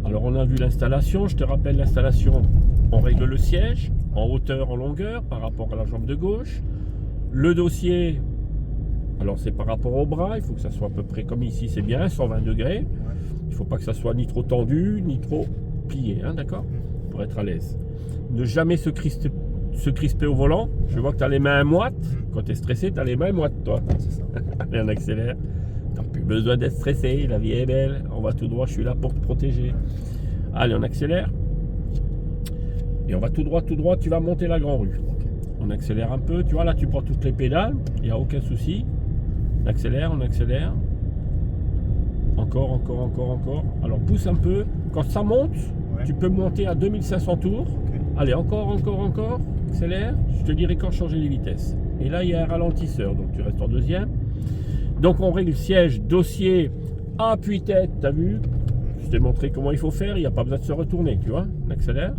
Alors on a vu l'installation, je te rappelle l'installation, on règle le siège en hauteur, en longueur par rapport à la jambe de gauche. Le dossier, alors c'est par rapport au bras, il faut que ça soit à peu près comme ici, c'est bien, 120 degrés. Il ne faut pas que ça soit ni trop tendu, ni trop plié, hein, d'accord? Pour être à l'aise. Ne jamais se crisper au volant. Je vois que tu as les mains moites. Quand tu es stressé, tu as les mains moites, toi. C'est ça. Allez, on accélère. Tu n'as plus besoin d'être stressé, la vie est belle. On va tout droit, je suis là pour te protéger. Allez, on accélère. Et on va tout droit, tu vas monter la grande rue. On accélère un peu, tu vois, là tu prends toutes les pédales, il n'y a aucun souci. On accélère. Encore. Alors pousse un peu. Quand ça monte, tu peux monter à 2500 tours. Allez, encore. Accélère. Je te dirai quand changer les vitesses. Et là, il y a un ralentisseur, donc tu restes en deuxième. Donc on règle siège, dossier, appuie-tête, t'as vu? Je t'ai montré comment il faut faire, il n'y a pas besoin de se retourner, tu vois? On accélère.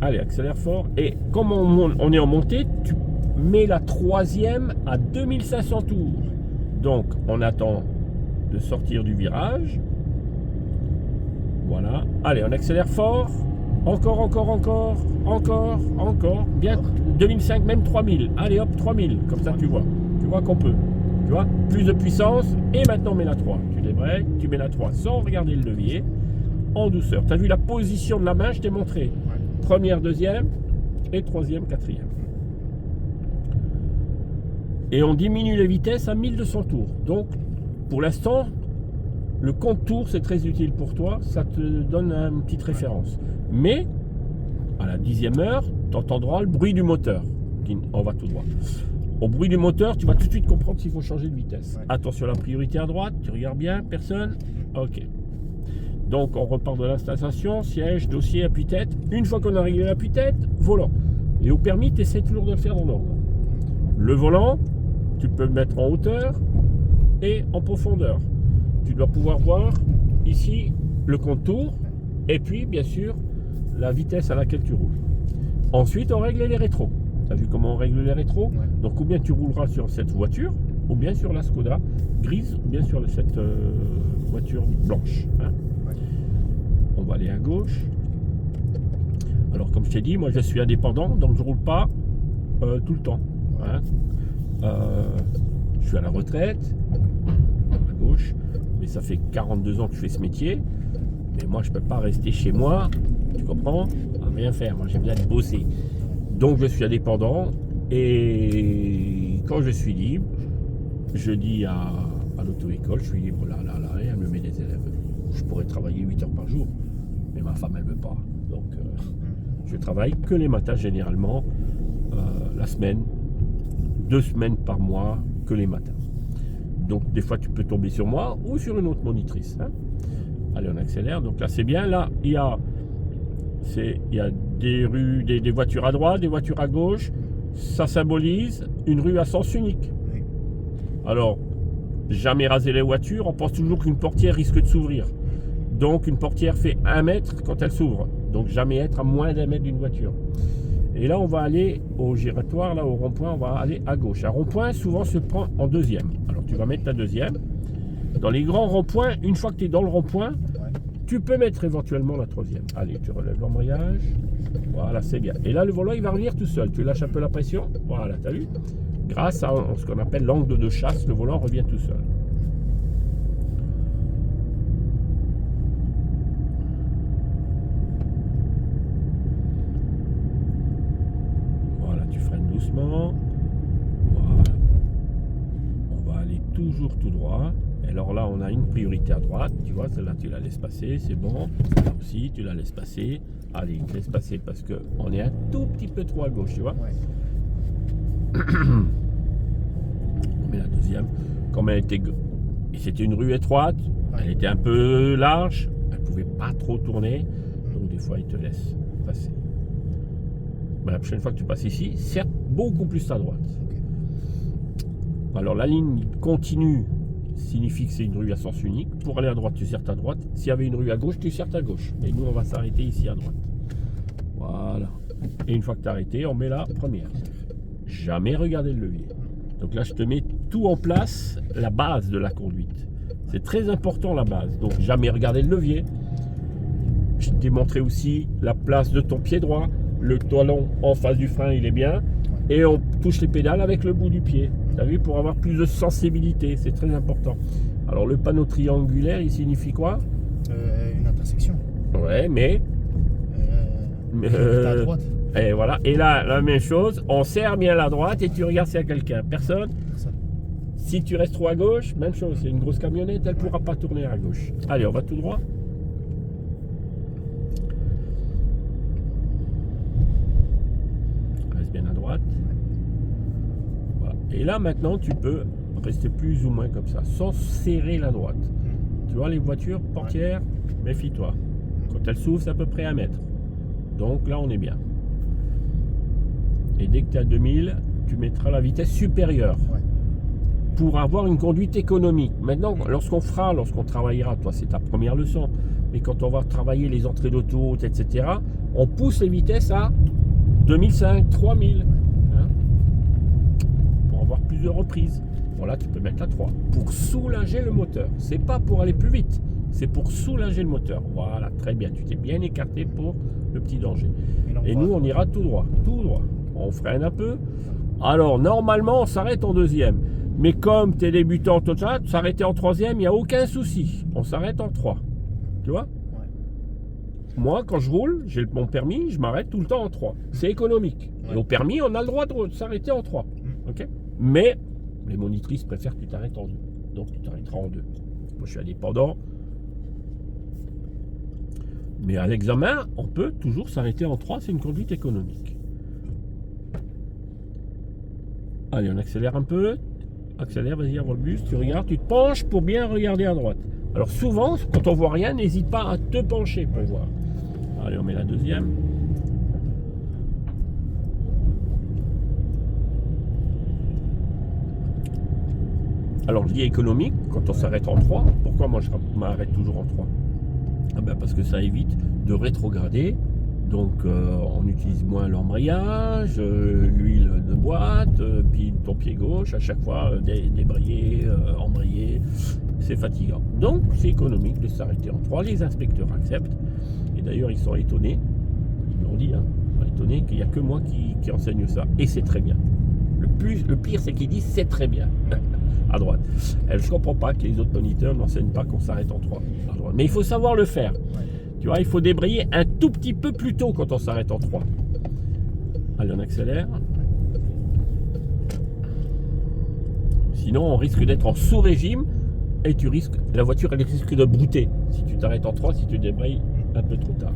Allez, accélère fort. Et comme on est en montée, tu mets la troisième à 2500 tours. Donc, on attend de sortir du virage. Voilà. Allez, on accélère fort. Encore. Bien. 2005, même 3000. Allez, hop, 3000. Comme ça, tu vois. Tu vois qu'on peut. Tu vois? Plus de puissance. Et maintenant, on met la 3. Tu débreaks, tu mets la 3 sans regarder le levier. En douceur. Tu as vu la position de la main? Je t'ai montré. Première, deuxième, et troisième, quatrième. Et on diminue les vitesses à 1200 tours. Donc, pour l'instant, le compte tours, c'est très utile pour toi. Ça te donne une petite référence. Mais, à la 10e heure, tu entendras le bruit du moteur. On va tout droit. Au bruit du moteur, tu vas tout de suite comprendre s'il faut changer de vitesse. Attention à la priorité à droite. Tu regardes bien, personne. Ok. Donc on repart de l'installation, siège, dossier, appuie-tête. Une fois qu'on a réglé l'appui-tête, volant. Et au permis, tu essaies toujours de le faire dans l'ordre. Le volant, tu peux le mettre en hauteur et en profondeur. Tu dois pouvoir voir ici le contour et puis bien sûr la vitesse à laquelle tu roules. Ensuite, on règle les rétros. Tu as vu comment on règle les rétros? Donc ou bien tu rouleras sur cette voiture, ou bien sur la Skoda grise, ou bien sur cette voiture blanche. Hein. On va aller à gauche. Alors comme je t'ai dit, moi je suis indépendant, donc je roule pas tout le temps. Hein. Je suis à la retraite, à gauche, mais ça fait 42 ans que je fais ce métier. Mais moi je peux pas rester chez moi, tu comprends, à rien faire. Moi j'aime bien bosser. Donc je suis indépendant et quand je suis libre, je dis à l'auto-école, je suis libre là, et elle me met des élèves. Je pourrais travailler 8 heures par jour, mais ma femme elle veut pas. Donc je travaille que les matins généralement, la semaine, 2 semaines par mois que les matins. Donc des fois tu peux tomber sur moi ou sur une autre monitrice. Hein. Allez, on accélère. Donc là c'est bien. Là il y a des rues, des voitures à droite, des voitures à gauche. Ça symbolise une rue à sens unique. Alors jamais raser les voitures, on pense toujours qu'une portière risque de s'ouvrir. Donc une portière fait 1 mètre quand elle s'ouvre. Donc jamais être à moins d'1 mètre d'une voiture. Et là on va aller au giratoire, là au rond-point, on va aller à gauche. Un rond-point souvent se prend en deuxième. Alors tu vas mettre ta deuxième. Dans les grands ronds-points, une fois que tu es dans le rond-point, tu peux mettre éventuellement la troisième. Allez, tu relèves l'embrayage. Voilà, c'est bien. Et là le volant il va revenir tout seul. Tu lâches un peu la pression. Voilà, tu as vu? Grâce à ce qu'on appelle l'angle de chasse, le volant revient tout seul. Voilà, tu freines doucement. Voilà. On va aller toujours tout droit. Et alors là, on a une priorité à droite. Tu vois, celle-là, tu la laisses passer, c'est bon. Là aussi, tu la laisses passer. Allez, laisse passer parce qu'on est un tout petit peu trop à gauche, tu vois. On met la deuxième. Comme elle était, c'était une rue étroite, elle était un peu large, elle pouvait pas trop tourner, donc des fois il te laisse passer. Mais la prochaine fois que tu passes ici, certes beaucoup plus à droite. Alors la ligne continue signifie que c'est une rue à sens unique. Pour aller à droite, tu serres à droite. S'il y avait une rue à gauche, tu serres à gauche. Mais nous, on va s'arrêter ici à droite. Voilà. Et une fois que tu as arrêté, on met la première. Jamais regarder le levier. Donc là, je te mets tout en place, la base de la conduite. C'est très important la base. Donc jamais regarder le levier. je t'ai montré aussi la place de ton pied droit. Le talon en face du frein, il est bien. Et on touche les pédales avec le bout du pied. Tu as vu, pour avoir plus de sensibilité, c'est très important. Alors le panneau triangulaire, il signifie quoi? Une intersection. Ouais, mais... à droite. Et voilà. Et là, la même chose, on serre bien la droite et tu regardes s'il y a quelqu'un. Personne. Si tu restes trop à gauche, même chose. C'est une grosse camionnette, elle ne pourra pas tourner à gauche. Allez, on va tout droit. Reste bien à droite. Voilà. Et là, maintenant, tu peux rester plus ou moins comme ça, sans serrer la droite. Tu vois, les voitures portières, méfie-toi. Quand elles s'ouvrent, c'est à peu près 1 mètre. Donc là, on est bien. Et dès que tu es à 2000, tu mettras la vitesse supérieure pour avoir une conduite économique. Maintenant, lorsqu'on travaillera, toi, c'est ta première leçon, mais quand on va travailler les entrées d'autoroute, etc., on pousse les vitesses à 2005, 3000, hein, pour avoir plusieurs reprises. Voilà, tu peux mettre à 3 pour soulager le moteur. C'est pas pour aller plus vite, c'est pour soulager le moteur. Voilà, très bien. Tu t'es bien écarté pour le petit danger. Et nous, on ira tout droit, tout droit. On freine un peu. Alors, normalement, on s'arrête en deuxième. Mais comme tu es débutant, tout ça, s'arrêter en troisième, il n'y a aucun souci. On s'arrête en 3. Tu vois? Moi, quand je roule, j'ai mon permis, je m'arrête tout le temps en 3. C'est économique. Et au permis, on a le droit de s'arrêter en 3. Okay, mais les monitrices préfèrent que tu t'arrêtes en 2. Donc, tu t'arrêteras en 2. Moi, je suis indépendant. Mais à l'examen, on peut toujours s'arrêter en 3. C'est une conduite économique. Allez, on accélère un peu. Accélère, vas-y avant le bus. Tu regardes, tu te penches pour bien regarder à droite. Alors souvent, quand on voit rien, n'hésite pas à te pencher pour voir. Allez, on met la deuxième. Alors, je dis économique, quand on s'arrête en 3. Pourquoi moi je m'arrête toujours en 3? Ah ben parce que ça évite de rétrograder. Donc on utilise moins l'embrayage, l'huile de boîte, puis ton pied gauche, à chaque fois débrayer, embrayer, c'est fatigant. Donc c'est économique de s'arrêter en 3, les inspecteurs acceptent, et d'ailleurs ils sont étonnés, ils l'ont dit, hein, étonnés qu'il n'y a que moi qui enseigne ça, et c'est très bien. Le pire c'est qu'ils disent c'est très bien, à droite. Je ne comprends pas que les autres moniteurs n'enseignent pas qu'on s'arrête en 3, à droite. Mais il faut savoir le faire. Tu vois, il faut débrayer un tout petit peu plus tôt quand on s'arrête en 3. Allez, on accélère. Sinon, on risque d'être en sous-régime et la voiture elle risque de brouter si tu t'arrêtes en 3, si tu débrayes un peu trop tard.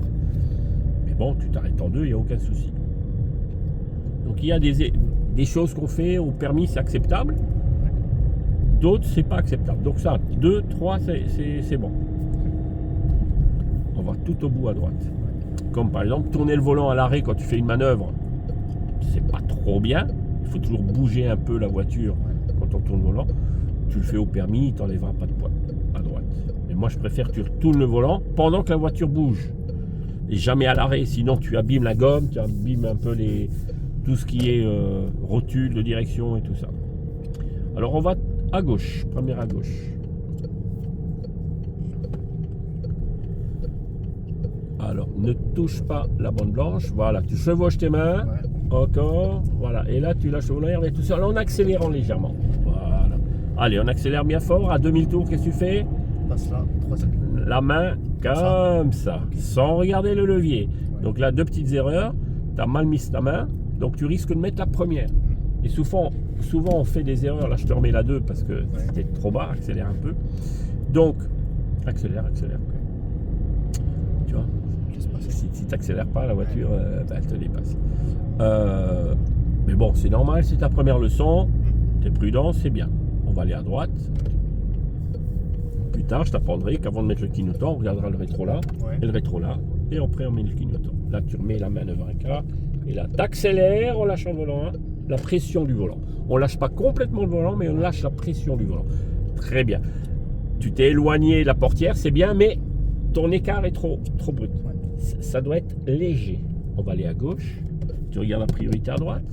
Mais bon, tu t'arrêtes en 2, il n'y a aucun souci. Donc, il y a des choses qu'on fait au permis, c'est acceptable. D'autres, c'est pas acceptable. Donc ça, 2, 3, c'est bon. On va tout au bout à droite. Comme par exemple, tourner le volant à l'arrêt quand tu fais une manœuvre, c'est pas trop bien. Il faut toujours bouger un peu la voiture quand on tourne le volant. Tu le fais au permis, il t'enlèvera pas de poids à droite. Mais moi, je préfère que tu retournes le volant pendant que la voiture bouge. Et jamais à l'arrêt, sinon tu abîmes la gomme, tu abîmes un peu tout ce qui est rotule de direction et tout ça. Alors on va à gauche, première à gauche. Alors, ne touche pas la bande blanche. Voilà, tu chevauches tes mains. Encore. Voilà. Et là, tu lâches le volant et tout seul en accélérant légèrement. Voilà. Allez, on accélère bien fort. À 2000 tours, qu'est-ce que tu fais? Passe là, 3 secondes. La main comme ça. Okay. Sans regarder le levier. Donc là, 2 petites erreurs. Tu as mal mis ta main. Donc, tu risques de mettre la première. Et souvent, on fait des erreurs. Là, je te remets la 2 parce que c'était trop bas. Accélère un peu. Donc, accélère. Tu vois, si tu n'accélères pas, la voiture, elle te dépasse. Mais bon, c'est normal, c'est ta première leçon. Tu es prudent, c'est bien. On va aller à droite. Plus tard, je t'apprendrai qu'avant de mettre le clignotant, on regardera le rétro là, et le rétro là, et après on met le clignotant. Là, tu remets la manœuvre à quart, et là, tu accélères en lâchant le volant, la pression du volant. On ne lâche pas complètement le volant, mais on lâche la pression du volant. Très bien. Tu t'es éloigné de la portière, c'est bien, mais ton écart est trop brut. Ça doit être léger. On va aller à gauche. Tu regardes la priorité à droite.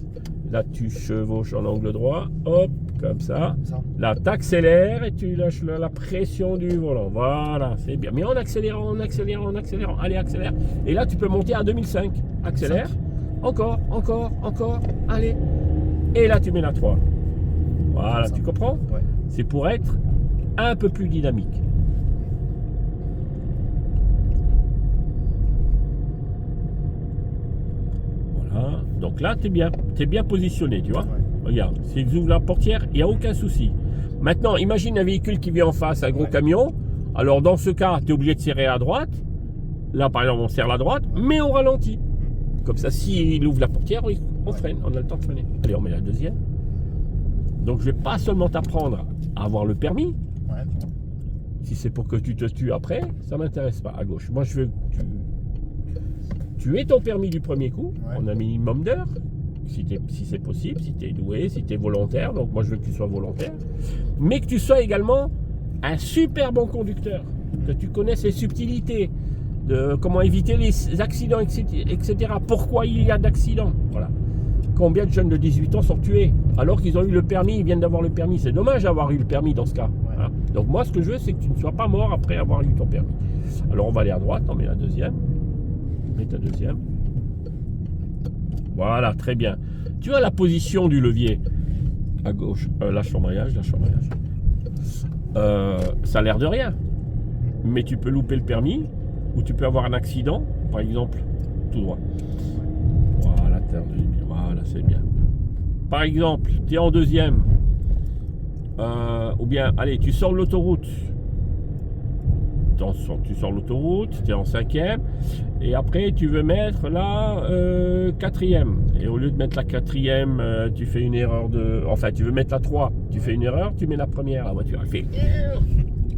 Là, tu chevauches en angle droit. Hop, comme ça. Ça. Là, tu accélères et tu lâches la pression du volant. Voilà, c'est bien. Mais en accélérant, en accélérant, en accélérant. Allez, accélère. Et là, tu peux monter à 2005. Accélère. 5. Encore, encore, encore. Allez. Et là, tu mets la 3. Voilà, Ça. tu comprends? Ouais. C'est pour être un peu plus dynamique. Voilà. Donc là, tu es bien positionné, tu vois. Ouais. Regarde, si tu ouvres la portière, il n'y a aucun souci. Maintenant, imagine un véhicule qui vient en face, un gros camion. Alors, dans ce cas, tu es obligé de serrer à droite. Là, par exemple, on serre la droite, mais on ralentit. Comme ça, s'il ouvre la portière, oui, on freine, on a le temps de freiner. Allez, on met la deuxième. Donc, je ne vais pas seulement t'apprendre à avoir le permis. Ouais. Si c'est pour que tu te tues après, ça ne m'intéresse pas. À gauche. Moi, je veux que tu aies ton permis du premier coup, en un minimum d'heures. Si c'est possible, si tu es doué, si tu es volontaire. Donc moi je veux que tu sois volontaire. Mais que tu sois également un super bon conducteur. Que tu connaisses les subtilités de comment éviter les accidents, etc. Pourquoi il y a d'accidents. Voilà. Combien de jeunes de 18 ans sont tués alors qu'ils ont eu le permis, ils viennent d'avoir le permis. C'est dommage d'avoir eu le permis dans ce cas. Voilà. Donc moi ce que je veux c'est que tu ne sois pas mort après avoir eu ton permis. Alors on va aller à droite, on met la deuxième. Mets ta deuxième. Voilà, très bien. Tu as la position du levier à gauche. Lâche l'embrayage, lâche l'embrayage. Ça a l'air de rien. Mais tu peux louper le permis ou tu peux avoir un accident, par exemple, tout droit. Voilà, voilà, c'est bien. Par exemple, tu es en deuxième. Ou bien, allez, tu sors de l'autoroute. Tu sors l'autoroute, tu es en cinquième. Et après, tu veux mettre la quatrième. Et au lieu de mettre la quatrième, tu fais une erreur de... Enfin, tu veux mettre la 3. Tu fais une erreur, tu mets la première. La voiture, elle fait...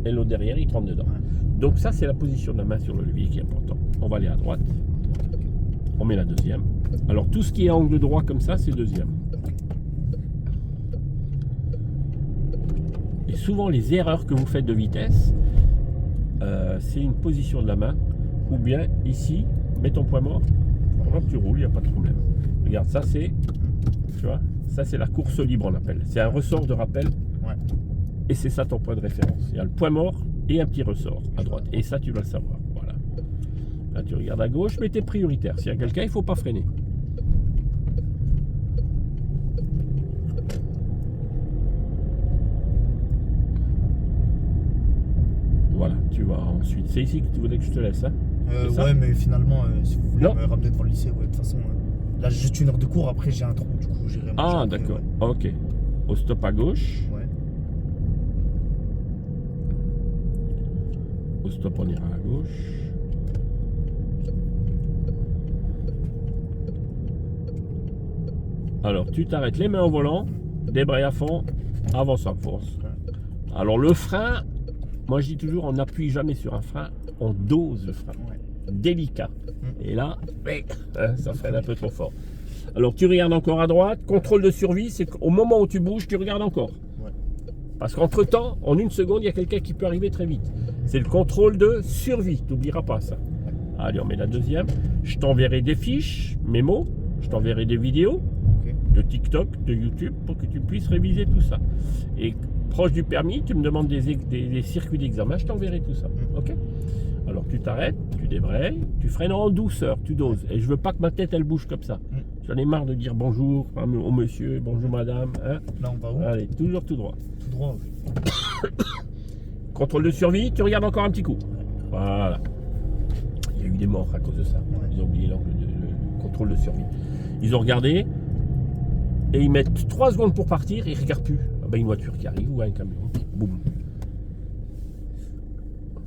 Et l'autre derrière, il te rentre dedans. Donc ça, c'est la position de la main sur le levier qui est important. On va aller à droite. On met la deuxième. Alors, tout ce qui est angle droit comme ça, c'est deuxième. Et souvent, les erreurs que vous faites de vitesse, c'est une position de la main. Ou bien ici, mets ton poids mort. Pendant que tu roules, il n'y a pas de problème. Regarde, ça c'est, tu vois, ça c'est la course libre on appelle. C'est un ressort de rappel. Ouais. Et c'est ça ton point de référence. Il y a le point mort et un petit ressort à droite. Et ça tu dois le savoir. Voilà. Là tu regardes à gauche, mais tu es prioritaire. S'il y a quelqu'un, il ne faut pas freiner. Voilà, tu vas ensuite. C'est ici que tu voulais que je te laisse, hein? Ouais, mais finalement, si vous voulez Non. me ramener devant le lycée, ouais, de toute façon, là j'ai juste une heure de cours, après j'ai un trou, du coup j'irai manger Ah, après, d'accord. ouais. Ok. Au stop à gauche. Ouais. Au stop, on ira à gauche. Alors, tu t'arrêtes les mains au volant, débraye à fond, avance en force. Alors, le frein, moi je dis toujours, on n'appuie jamais sur un frein, on dose le frein. Ouais. Délicat. Et là, ça freine un peu trop fort. Alors, tu regardes encore à droite. Contrôle de survie, c'est qu'au moment où tu bouges, tu regardes encore. Ouais. Parce qu'entre-temps, en une seconde, il y a quelqu'un qui peut arriver très vite. C'est le contrôle de survie, tu n'oublieras pas ça. Allez, on met la deuxième. Je t'enverrai des fiches, mémo. Je t'enverrai des vidéos de TikTok, de YouTube, pour que tu puisses réviser tout ça. Et proche du permis, tu me demandes des circuits d'examen, je t'enverrai tout ça. Ok ? Alors tu t'arrêtes, tu débrayes, tu freines en douceur, tu doses. Et je veux pas que ma tête elle bouge comme ça. J'en ai marre de dire bonjour au monsieur, bonjour madame. Hein. Là on va où? Allez, toujours tout droit. Tout droit, oui. Contrôle de survie, tu regardes encore un petit coup. Voilà. Il y a eu des morts à cause de ça. Ils ont oublié l'angle de contrôle de survie. Ils ont regardé et ils mettent 3 secondes pour partir et ils ne regardent plus. Ah ben, une voiture qui arrive ou un camion. Boum.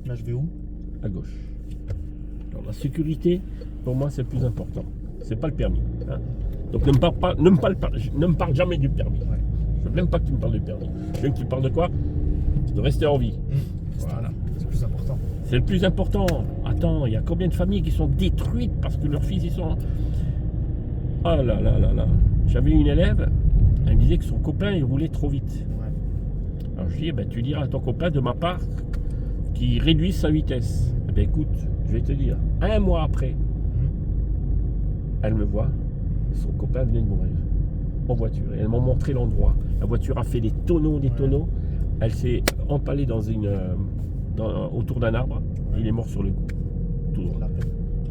Là je vais où? À gauche. Alors la sécurité, pour moi, c'est le plus important. C'est pas le permis. Hein. Donc ne me parle jamais du permis. Ouais. Je veux même pas que tu me parles du permis. Je veux que tu parles de quoi? De rester en vie. Voilà. C'est le plus important. C'est le plus important. Attends, il y a combien de familles qui sont détruites parce que leurs fils, ils sont... Oh là là là là. J'avais une élève, elle me disait que son copain, il roulait trop vite. Ouais. Alors je lui dis, ben, tu diras à ton copain de ma part qu'il réduise sa vitesse. Eh bien écoute, je vais te dire, un mois après, elle me voit, son copain venait de mourir. en voiture. Et elles m'ont montré l'endroit. La voiture a fait des tonneaux, des tonneaux. Elle s'est empalée dans autour d'un arbre. Et il est mort sur le coup. Tout droit.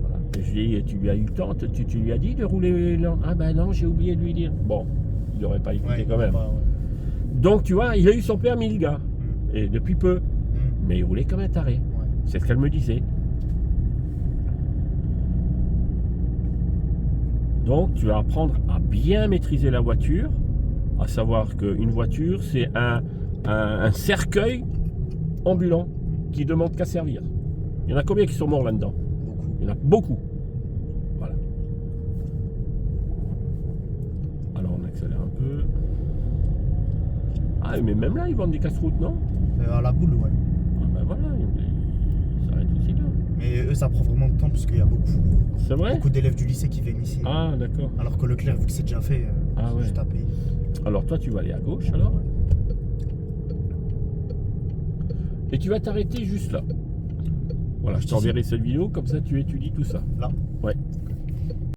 Voilà. Et je lui ai dit, tu lui as eu le temps, tu lui as dit de rouler lent. Ah ben non, j'ai oublié de lui dire. Bon, il n'aurait pas écouté quand même. Donc tu vois, il a eu son permis, le gars. Et depuis peu. Mais il roulait comme un taré. C'est ce qu'elle me disait. Donc tu vas apprendre à bien maîtriser la voiture, à savoir qu'une voiture c'est un cercueil ambulant qui demande qu'à servir. Il y en a combien qui sont morts là-dedans? Il y en a beaucoup. Voilà. Alors on accélère un peu. Ah mais même là ils vendent des casse-routes, non? À la boule, ouais. Ah ben voilà, ils s'arrêtent aussi là. Mais eux ça prend vraiment de temps parce qu'il y a beaucoup d'élèves du lycée qui viennent ici. Ah d'accord. Alors que Leclerc, vu que c'est déjà fait, c'est juste à payer. Alors toi tu vas aller à gauche alors. Et tu vas t'arrêter juste là. Voilà, je t'enverrai cette vidéo, comme ça tu étudies tout ça. Là? Ouais.